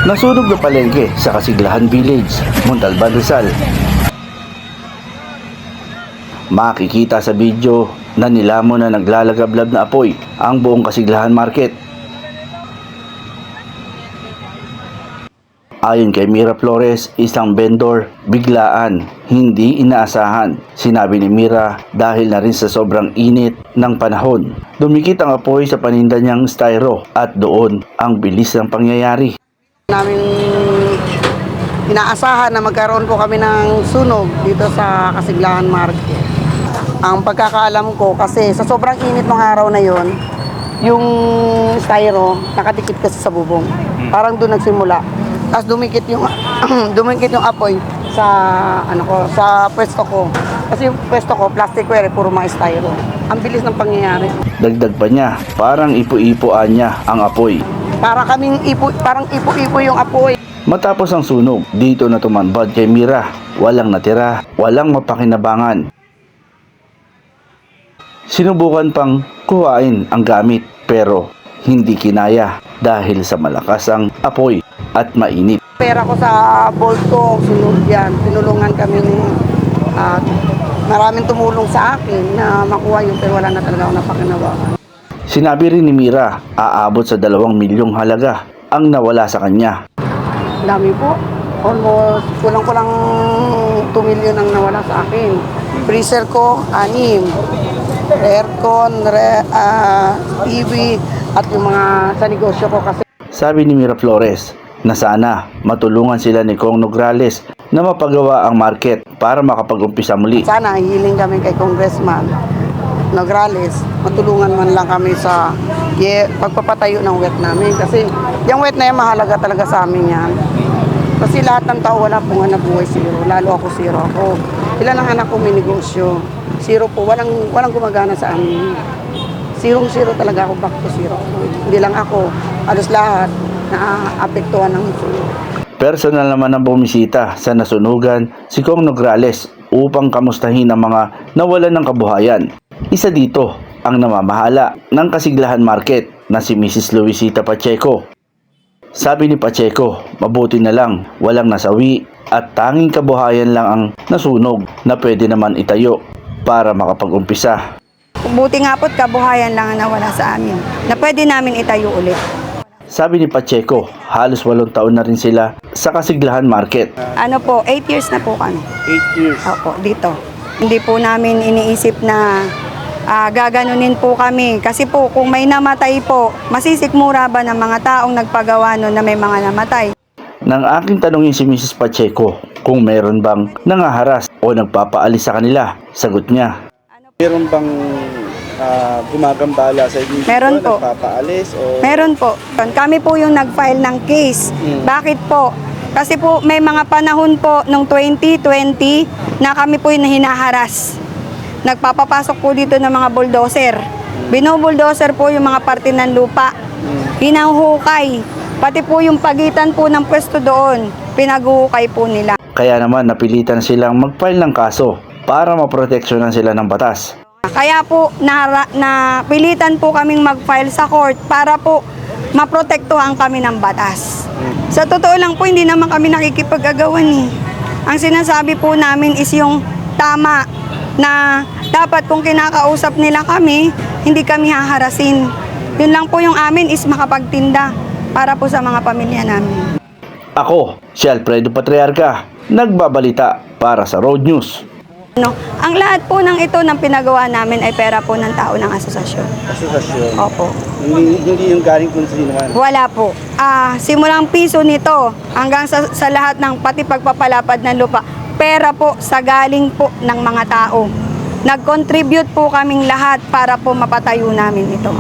Nasunog na palengke sa Kasiglahan Village, Montalban, Rizal. Makikita sa video na nilamon na naglalagablab na apoy ang buong Kasiglahan Market. Ayon kay Mira Flores, isang vendor, biglaan, hindi inaasahan. Sinabi ni Mira dahil na rin sa sobrang init ng panahon. Dumikit ang apoy sa paninda niyang styro at doon ang bilis ng pangyayari. Namin inaasahan na magkaroon po kami ng sunog dito sa Kasiglahan Market. Ang pagkakaalam ko kasi sa sobrang init ng araw na yon, yung styro nakadikit kasi sa bubong. Parang doon nagsimula. Tapos dumikit yung dumikit yung apoy sa sa pwesto ko. Kasi yung pwesto ko plasticware, puro mga styro. Ang bilis ng pangyayari. Dagdag pa niya, parang ipo-ipoan niya ang apoy. Parang ipo-ipo yung apoy. Matapos ang sunog, dito na tumanbad kay Mira. Walang natira, walang mapakinabangan. Sinubukan pang kuhain ang gamit pero hindi kinaya dahil sa malakas ang apoy at mainit. Pera ko sa bolt ko, sunog yan. Tinulungan kami maraming tumulong sa akin na makuha yung pero wala na talaga ako napakinabangan. Sinabi rin ni Mira, aabot sa 2 milyong halaga ang nawala sa kanya. Dami po. Almost kulang-kulang 2 million ang nawala sa akin. Freezer ko, 6. Aircon, TV, at yung mga sa negosyo ko kasi. Sabi ni Mira Flores na sana matulungan sila ni Kong Nograles na mapagawa ang market para makapag-umpisa muli. Sana hiling kami kay Congressman Nograles, matulungan man lang kami sa pagpapatayo ng wet namin. Kasi yung wet na yan, mahalaga talaga sa amin yan. Kasi lahat ng tao wala pong hanap buhay zero. Lalo ako zero ako. Ilan ang anak ko may negosyo. Zero po, walang gumagana sa amin. Zero talaga ako, back to zero. Hindi lang ako, halos lahat na-apektuhan ng sunog. Personal naman ang bumisita sa nasunugan si Kong Nograles upang kamustahin ang mga nawalan ng kabuhayan. Isa dito ang namamahala ng Kasiglahan Market na si Mrs. Luisita Pacheco. Sabi ni Pacheco, mabuti na lang walang nasawi at tanging kabuhayan lang ang nasunog na pwede naman itayo para makapag-umpisa. Buti nga po't kabuhayan lang ang nawala sa amin na pwede namin itayo ulit. Sabi ni Pacheco, halos 8 taon na rin sila sa Kasiglahan Market. 8 years na po kami. 8 years. Opo, dito. Hindi po namin iniisip na gaganunin po kami. Kasi po, kung may namatay po, masisikmura ba ng mga taong nagpagawa nun na may mga namatay? Nang aking tanungin si Mrs. Pacheco kung meron bang nangaharas o nagpapaalis sa kanila, sagot niya. Meron bang gumagambala sa inyo? Meron po. Nagpapaalis? O... Meron po. Kami po yung nag-file ng case. Bakit po? Kasi po may mga panahon po noong 2020 na kami po yung hinaharas. Nagpapapasok po dito ng mga bulldozer. Binubuldozer po yung mga parte ng lupa. Hinahuhukay. Pati po yung pagitan po ng pwesto doon, pinaghuhukay po nila. Kaya naman napilitan silang mag-file ng kaso para maproteksyonan sila ng batas. Kaya po napilitan po kaming mag-file sa court para po maprotektuhan kami ng batas. Sa totoo lang po, hindi naman kami nakikipag-agawan eh. Ang sinasabi po namin is yung tama na dapat kung kinakausap nila kami, hindi kami haharasin. Yun lang po yung amin is makapagtinda para po sa mga pamilya namin. Ako, si Alfredo Patriarca, nagbabalita para sa Road News. Ang lahat po ng ito ng pinagawa namin ay pera po ng tao ng asosasyon. Asosasyon? Opo. Hindi yung galing kung sino man? Wala po. Simulang piso nito hanggang sa lahat ng pati pagpapalapad ng lupa, pera po sa galing po ng mga tao. Nag-contribute po kaming lahat para po mapatayo namin ito.